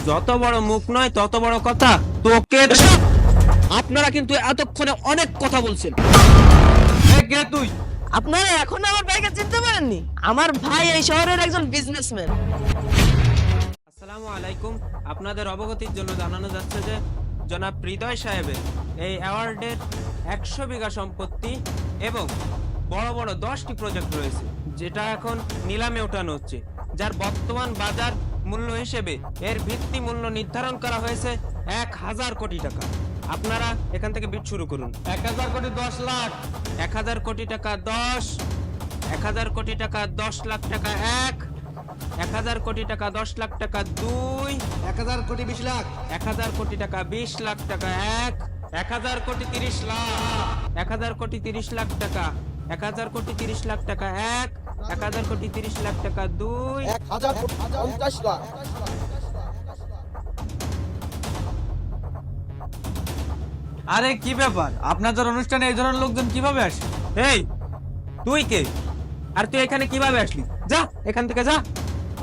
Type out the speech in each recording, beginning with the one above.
যত বড় মুখ নয় তত বড় কথা। তোকে আপনারা কিন্তু এতক্ষণে অনেক কথা বলছেন। কে তুই? আপনারা এখন আমার ভাইকে চিনতে পারেননি? আমার ভাই এই শহরের একজন বিজনেসম্যান। আসসালামু আলাইকুম। আপনাদের অবগতির জন্য জানানো যাচ্ছে যে জনাব হৃদয় সাহেবের এই অ্যাওয়ার্ডের 100 বিঘা সম্পত্তি এবং বড় বড় 10টি প্রজেক্ট রয়েছে, যেটা এখন নিলামে ওঠানো হচ্ছে, যার বর্তমান বাজার মূল্য হিসেবে এর ভিত্তি মূল্য নির্ধারণ করা হয়েছে 1000 কোটি টাকা। আপনারা এখান থেকে বিট শুরু করুন। 1000 কোটি 10 লাখ, 1000 কোটি টাকা 10, 1000 কোটি টাকা 10 লাখ টাকা 1, 1000 কোটি টাকা 10 লাখ টাকা 2, 1000 কোটি 20 লাখ, 1000 কোটি টাকা 20 লাখ টাকা 1, 1000 কোটি 30 লাখ, 1000 কোটি 30 লাখ টাকা, 1000 কোটি 30 লাখ টাকা 1, 1000 কোটি 30 লাখ টাকা 2, 1000 কোটি 50 লাখ। আরে কি ব্যাপার, আপনাদের অনুষ্ঠানে এই ধরনের লোকজন কিভাবে আসে? এই তুই কে? আর তুই এখানে কিভাবে আসলি? যা এখান থেকে যা।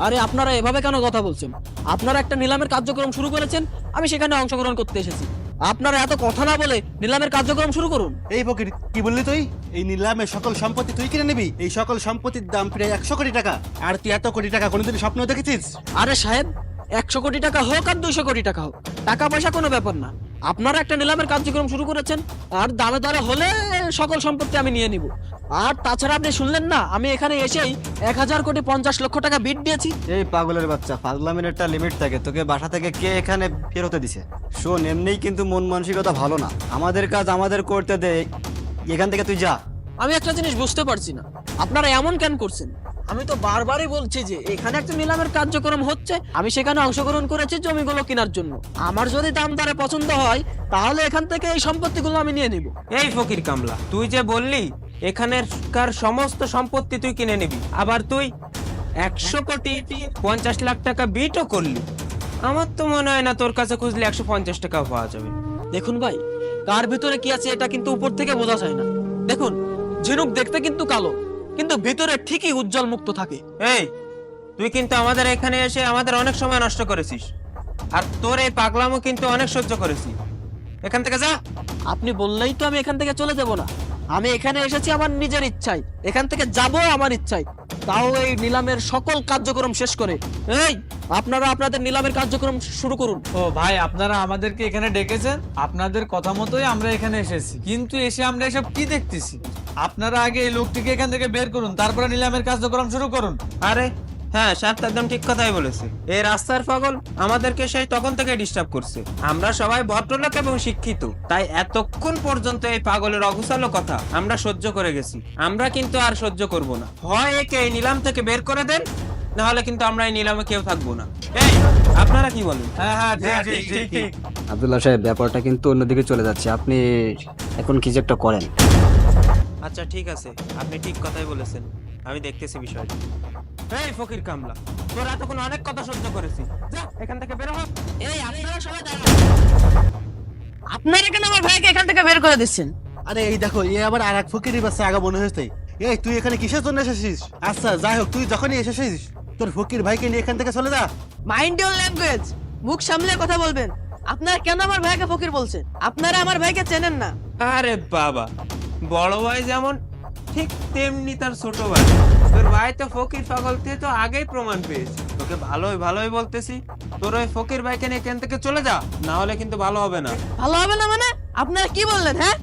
আরে আপনারা এভাবে কেন কথা বলছেন? আপনারা একটা নিলামের কার্যক্রম শুরু করেছেন, আমি সেখানে অংশগ্রহণ করতে এসেছি। আপনারা এত কথা না বলে নিলামের কার্যক্রম শুরু করুন। এই ফকির, কি বললি তুই? এই নিলামে সকল সম্পত্তি তুই কিনে নিবি? এই সকল সম্পত্তির দাম প্রায় 100 কোটি টাকা। আর তুই এত কোটি টাকা কোনোদিন স্বপ্ন দেখেছিস? আরে সাহেব, 100 কোটি টাকা হোক আর 200 কোটি টাকা হোক, টাকা পয়সা কোনো ব্যাপার না। আপনারা একটা নিলামের কার্যক্রম শুরু করেছেন, আর দামে দরে হলে সকল সম্পত্তি আমি নিয়ে নিব। আর তাছাড়া আপনি শুনলেন না, আমি এখানে এসেই 1000 কোটি 50 লক্ষ টাকা বিট দিয়েছি। এই পাগলের বাচ্চা, ফাজলামের একটা লিমিট থাকে। তোকে বাসা থেকে কে এখানে বের হতে দিছে? শোন, এমনিই কিন্তু মন মানসিকতা ভালো না। আমাদের কাজ আমাদের করতে দে, এখান থেকে তুই যা। আমি একটা জিনিস বুঝতে পারছি না, আপনারা এমন কেন করছেন? আমি তো বারবারই বলছি যে এখানে একটা নিলামের কার্যক্রম হচ্ছে, আমি সেখানে অংশগ্রহণ করেছি জমিগুলো কেনার জন্য। আমার যদি দাম দরে পছন্দ হয়, তাহলে এখান থেকে এই সম্পত্তিগুলো আমি নিয়ে নিব। এই ফকির কামলা, তুই যে বললি এখানের সমস্ত সম্পত্তি তুই কিনে নিবি, আবার তুই 100 কোটি 50 লাখ টাকা বিটও করলি। আমার তো মনে হয় না তোর কাছে খুঁজলে 150 টাকাও পাওয়া যাবে। দেখুন ভাই, কার ভিতরে কি আছে এটা কিন্তু উপর থেকে বোঝা যায় না। দেখুন, ঝিনুক দেখতে কিন্তু কালো, কিন্তু ভিতরে ঠিকই উজ্জ্বল মুক্ত থাকে। এই তুই কিন্তু আমাদের এখানে এসে আমাদের অনেক সময় নষ্ট করেছিস, আর তোর এই পাগলামো কিন্তু অনেক সহ্য করেছি। এখান থেকে যা। আপনি বললেই তো আমি এখান থেকে চলে যাব না। আমি এখানে এসেছি আমার নিজের ইচ্ছায়, এখান থেকে যাব আমার ইচ্ছায়, তাও এই নিলামের সকল কার্যক্রম শেষ করে। এই আপনারা আপনাদের নিলামের কার্যক্রম শুরু করুন। ও ভাই, আপনারা আমাদেরকে এখানে ডেকেছেন, আপনাদের কথা মতোই আমরা এখানে এসেছি। কিন্তু এসে আমরা এসব কি দেখতেছি? আপনারা আগে এই লোকটিকে এখান থেকে বের করুন, তারপরে নিলামের কার্যক্রম শুরু করুন। আরে হ্যাঁ, সাহেব তো একদম ঠিক কথাই বলেছে। এই রাস্তার পাগল আমাদেরকে সেই তখন থেকে ডিস্টার্ব করছে। আমরা সবাই ভদ্রলোক এবং শিক্ষিত, তাই এতক্ষণ পর্যন্ত এই পাগলের অগুছালো কথা আমরা সহ্য করে গেছি। আমরা কিন্তু আর সহ্য করব না। হয় একে এই নিলাম থেকে বের করে দেন, না হলে কিন্তু আমরা এই নিলামে কেউ থাকবো না। এই আপনারা কি বলেন? হ্যাঁ হ্যাঁ, ঠিক ঠিক ঠিক। আব্দুল্লাহ সাহেব, ব্যাপারটা কিন্তু অন্যদিকে চলে যাচ্ছে। আপনি এখন কি যে একটা করেন। আচ্ছা ঠিক আছে, আপনি ঠিক কথাই বলেছেন, আমি দেখতেছি বিষয়টা। এই ফকির কামলা, তোর এতক্ষণ অনেক কথা সহ্য করেছি, যা এখান থেকে বের হ। এই আপনারা সবাই দাঁড়ান। আপনারা কেন আমার ভাইকে এখান থেকে বের করে দিচ্ছেন? আরে এই দেখো, এ আবার আর এক ফকিরের বাচ্চা আগা মনে হয়েছে। এই তুই এখানে কিসের জন্য এসেছিস? আচ্ছা যাই হোক, তুই যখনই এসেছিস তোর ফকির ভাইকে নিয়ে এখান থেকে চলে যা। মাইন্ড ইওর ল্যাঙ্গুয়েজ, মুখ সামলে কথা বলবেন। আপনারা কেন আমার ভাইকে ফকির বলছেন? আপনারা আমার ভাইকে চেনেন না। আরে বাবা, বড় ভাই যেমন ঠিক তেমনি তার ছোট ভাই। তোর ভাই তো ফকির পাগল থেকে তো আগেই প্রমাণ পেয়েছে। তোকে ভালোই ভালোই বলতেছি, তোর ওই ফকির ভাইকে নিয়ে এখান থেকে চলে যা, না হলে কিন্তু ভালো হবে না। ভালো হবে না মানে? আপনারা কি বললেন? হ্যাঁ,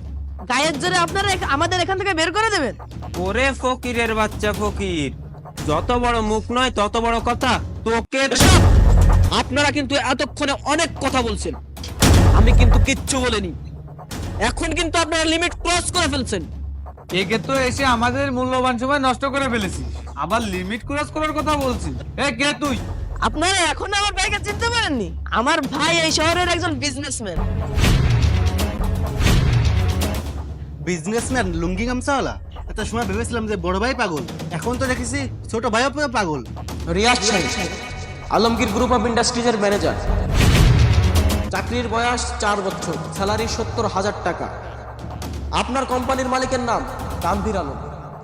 গায়ের জোরে আপনারা আমাদের এখান থেকে বের করে দেবেন? ওরে ফকিরের বাচ্চা ফকির, যত বড় মুখ নয় তত বড় কথা। তোকে আপনারা কিন্তু এতক্ষণে অনেক কথা বলছেন, আমি কিন্তু কিচ্ছু বলিনি। এখন কিন্তু আপনারা লিমিট ক্রস করে ফেলছেন। একে তো এসে আমাদের মূল্যবান সময় নষ্ট করে ফেলেছি, আবার লিমিট ক্রস করার কথা বলছি। এ কে তুই? আপনারা এখন আমার ভাইকে চিনতে পারেননি? আমার ভাই এই শহরের একজন বিজনেসম্যান। বিজনেসম্যান, লুঙ্গি গামছাওয়ালা? একটা সময় ভেবেছিলাম যে বড় ভাই পাগল, এখন তো দেখেছি ছোট ভাইও পাগল। রিয়াজ সাহেব, আলমগীর গ্রুপ অফ ইন্ডাস্ট্রিজের ম্যানেজার। চাকরির বয়স 4 বছর, স্যালারি 70,000 টাকা। আপনার কোম্পানির মালিকের নাম গাম্ভীর আলম।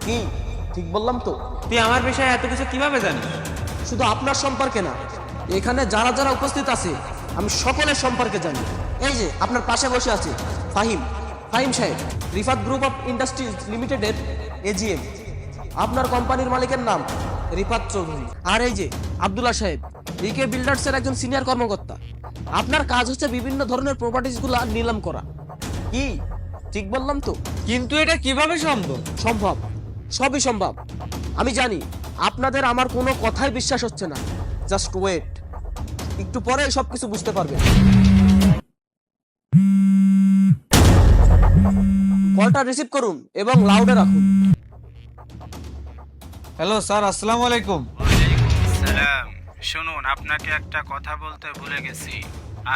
কি ঠিক বললাম তো? তুই আমার বিষয়ে এত কিছু কিভাবে জানিস? শুধু আপনার সম্পর্কে না, এখানে যারা যারা উপস্থিত আছে আমি সকলের সম্পর্কে জানি। এই যে আপনার পাশে বসে আছে ফাহিম ফাহিম সাহেব, রিফাত গ্রুপ অফ ইন্ডাস্ট্রিজ লিমিটেডের এজিএম। আপনার কোম্পানির মালিকের নাম রিফাত চৌধুরী। আর এই যে আব্দুল্লাহ সাহেব, রিকে বিল্ডার্সের একজন সিনিয়র কর্মকর্তা। আপনার কাজ হচ্ছে বিভিন্ন ধরনের প্রপার্টিসগুলো নিলাম করা। কি ঠিক বললাম তো? কিন্তু এটা কিভাবে সম্ভব? সম্ভব, সবই সম্ভব। আমি জানি আপনাদের আমার কোনো কথাই বিশ্বাস হচ্ছে না। জাস্ট ওয়েট, একটু পরে সবকিছু বুঝতে পারবেন। কলটা রিসিভ করুন এবং লাউডে রাখুন। হ্যালো স্যার, আসসালামু আলাইকুম। সালাম। শুনুন, আপনাকে একটা কথা বলতে ভুলে গেছি।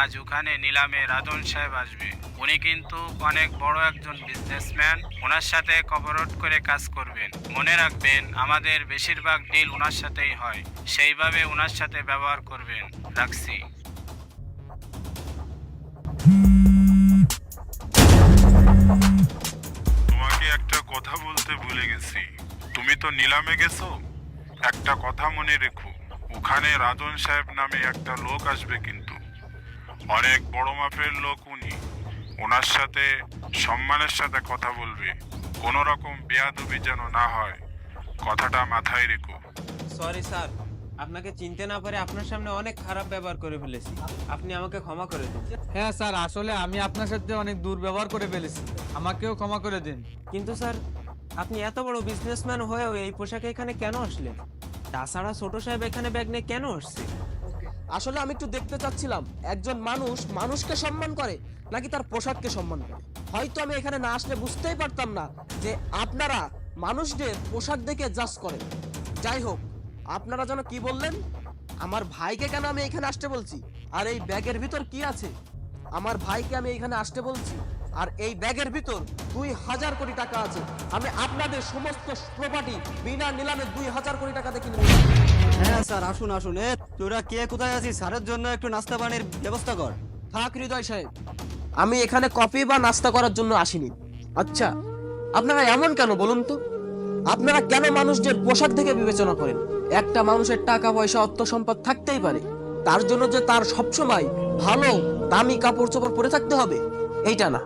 আজ ওখানে নিলামে রাজন সাহেব আসবে। উনি কিন্তু অনেক বড় একজন বিজনেসম্যান। ওনার সাথে কোঅপারেট করে কাজ করবেন। মনে রাখবেন, আমাদের বেশিরভাগ ডিল ওনার সাথেই হয়। সেইভাবে ওনার সাথে ব্যবহার করবেন। রাখছি। তোমাকে একটা কথা বলতে ভুলে গেছি। তুমি তো নিলামে গেছো, একটা কথা মনে রেখো, ওখানে রাজন সাহেব নামে একটা লোক আসবে, কিন্তু অনেক বড় মাপের লোক উনি। ওনার সাথে সম্মানের সাথে কথা বলবে, কোনো রকম বেয়াদবি যেন না হয়, কথাটা মাথায় রেখো। সরি স্যার, আপনাকে চিনতে না পারে আপনার সামনে অনেক খারাপ ব্যবহার করে ফেলেছি। আপনি আমাকে ক্ষমা করে দিন। হ্যাঁ স্যার, আসলে আমি আপনার সাথে অনেক দুর্ব্যবহার করে ফেলেছি, আমাকেও ক্ষমা করে দিন। কিন্তু স্যার, আপনি এত বড় বিজনেসম্যান হয়েও এই পোশাকে এখানে কেন আসলেন? তাছাড়া ছোট সাহেব এখানে ব্যাগ নিয়ে কেন আসছে? আসলে আমি একটু দেখতে চাচ্ছিলাম একজন মানুষ মানুষকে সম্মান করে নাকি তার পোশাককে সম্মান করে। হয়তো আমি এখানে না আসলে বুঝতেই পারতাম না যে আপনারা মানুষদের পোশাক দেখে জাজ করেন। যাই হোক, আপনারা যেন কি বললেন? আমার ভাইকে কেন আমি এখানে আসতে বলছি? আর এই ব্যাগের ভিতর কি আছে? আমার ভাইকে আমি এখানে আসতে বলছি, আর এই ব্যাগের ভিতর 2000 কোটি টাকা আছে। আমি আপনাদের সমস্ত প্রপার্টি বিনা নিলামে 2000 কোটি টাকা দেখে নেব। হ্যাঁ স্যার, আসুন আসুন। তোরা কে কোথায় আছিস? স্যারের জন্য একটু নাস্তা পানির ব্যবস্থা কর। থাক হৃদয় সাহেব, আমি এখানে কফি বা নাস্তা করার জন্য আসিনি। আচ্ছা, আপনারা এমন কেন বলুন তো? আপনারা কেন মানুষদের পোশাক থেকে বিবেচনা করেন? একটা মানুষের টাকা পয়সা অর্থ সম্পদ থাকতেই পারে, তার জন্য যে তার সবসময় ভালো দামি কাপড় চোপড় পরে থাকতে হবে এইটা না।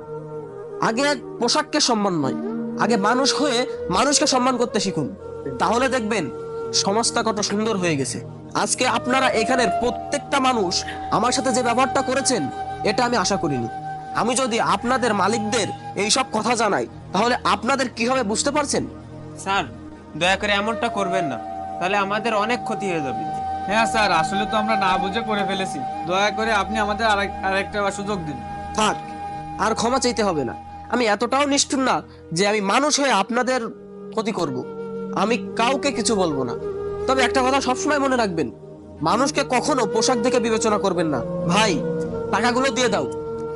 আগে পোশাককে সম্মান নয়, আগে মানুষ হয়ে মানুষকে সম্মান করতে শিখুন, তাহলে দেখবেন সমাজটা কত সুন্দর হয়ে গেছে। আজকে আপনারা এখানের প্রত্যেকটা মানুষ আমার সাথে যে ব্যবহারটা করেছেন, এটা আমি আশা করিনি। আমি যদি আপনাদের মালিকদের এইসব কথা জানাই, তাহলে আপনাদের কি হবে বুঝতে পারছেন? স্যার, দয়া করে এমনটা করবেন না, তাহলে আমাদের অনেক ক্ষতি হয়ে যাবে। হ্যাঁ স্যার, আসলে তো আমরা না বুঝে করে ফেলেছি, দয়া করে আপনি আমাদের আরেকটা সুযোগ দিন। থাক, আর ক্ষমা চাইতে হবে না। আমি এতটাও নিষ্ঠুর না যে আমি মানুষ হয়ে আপনাদের ক্ষতি করব। আমি কাউকে কিছু বলবো না। তবে একটা কথা সবসময় মনে রাখবেন, মানুষকে কখনো পোশাক দেখে বিবেচনা করবেন না। ভাই, টাকাগুলো দিয়ে দাও।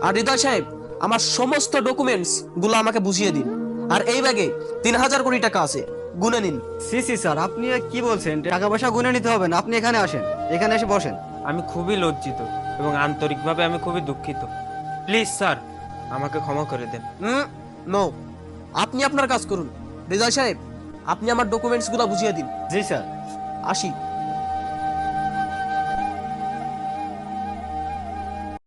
আর হৃদয় সাহেব, আমার সমস্ত ডকুমেন্টস গুলো আমাকে বুঝিয়ে দিন। আর এই ব্যাগে 3000 কোটি টাকা আছে, গুনে নিন। সি সি স্যার, আপনি কি বলছেন? টাকা পয়সা গুনে নিতে হবে না, আপনি এখানে আসেন, এখানে এসে বসেন। আমি খুবই লজ্জিত এবং আন্তরিকভাবে আমি খুবই দুঃখিত। প্লিজ স্যার, আমাকে ক্ষমা করে দেন। নো, আপনি আপনার কাজ করুন। হৃদয় সাহেব, আপনি আমার ডকুমেন্টস গুলো বুঝিয়ে দিন। জি স্যার। আসি।